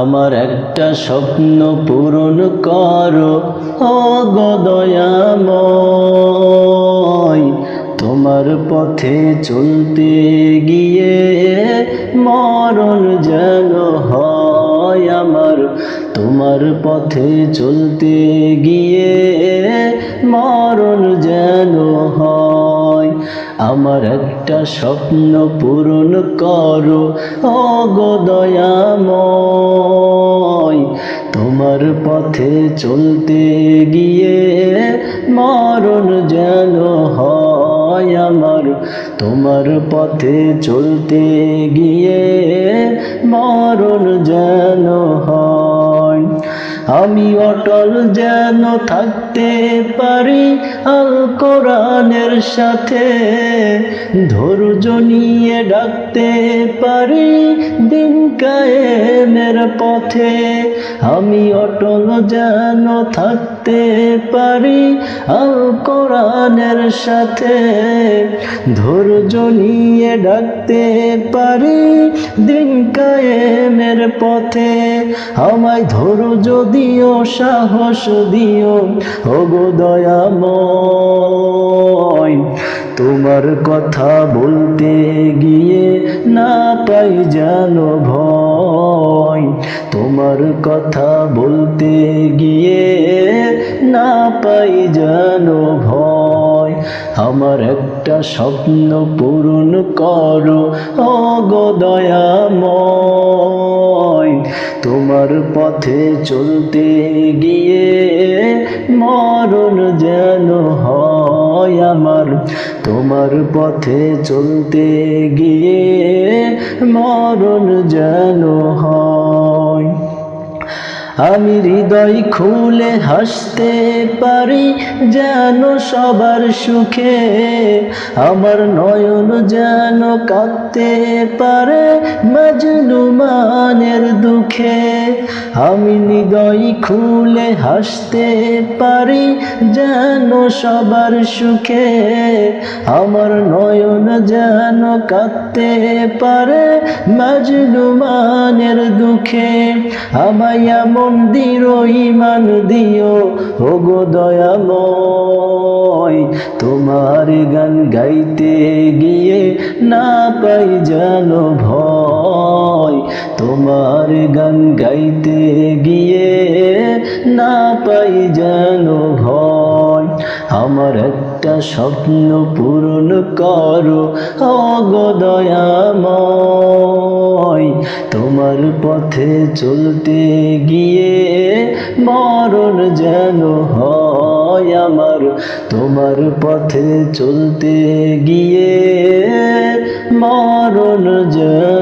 আমার একটা স্বপ্ন পূরণ করো ও গো দয়াময়, তোমার পথে চলতে গিয়ে মরণ যেন হয় আমার, তোমার পথে চলতে গিয়ে মরণ যেন হয়। আমার একটা স্বপ্ন পূরণ করো ও গো দয়াময়, তোমার পথে চলতে গিয়ে মরণ যেন হয় আমার, তোমার পথে চলতে গিয়ে মরণ যেন হয়। আমি অটল যেন থাকতে পারি আল কোরআনের সাথে, ধৈর্য নিয়ে ডাকতে পারি দিন কায়েমের পথে। আমি অটল যেন থাকতে পারি আল কোরআনের সাথে, ধৈর্য নিয়ে ডাকতে পারি দিন কায়েমের পথে। আমায় ধৈর্য দিও, সাহস দিও ওগো দয়াময়, তোমার কথা বলতে গিয়ে না পাই যেন ভয়, তোমার কথা বলতে গিয়ে না পাই যেন ভয়। আমার একটা স্বপ্ন পূরণ করো ও গো দয়াময়, তোমার পথে চলতে গিয়ে মরণ যেন হয় আমার, তোমার পথে চলতে গিয়ে মরণ যেন হয়। আমি হৃদয় খুলে হাসতে পারি যেন সবার সুখে, আমার নয়ন যেন কাঁদতে পারে মাজলুমানের দুঃখে। আমি হৃদয় খুলে হাসতে পারি যেন সবার সুখে, আমার নয়ন যেন কাঁদতে পারে মাজলুমানের দুঃখে। আমায় এমন দৃঢ় ঈমান দিও ওগো দয়াময়, তোমার গান গাইতে গিয়ে না পাই যেন ভয়, তোমার গান গাইতে গিয়ে না পাই যেন ভয়। আমার একটা স্বপ্ন পূরণ করো ও গো দয়াময়, তোমার পথে চলতে গিয়ে মরণ যেন হয় আমার, তোমার পথে চলতে গিয়ে মরণ যেন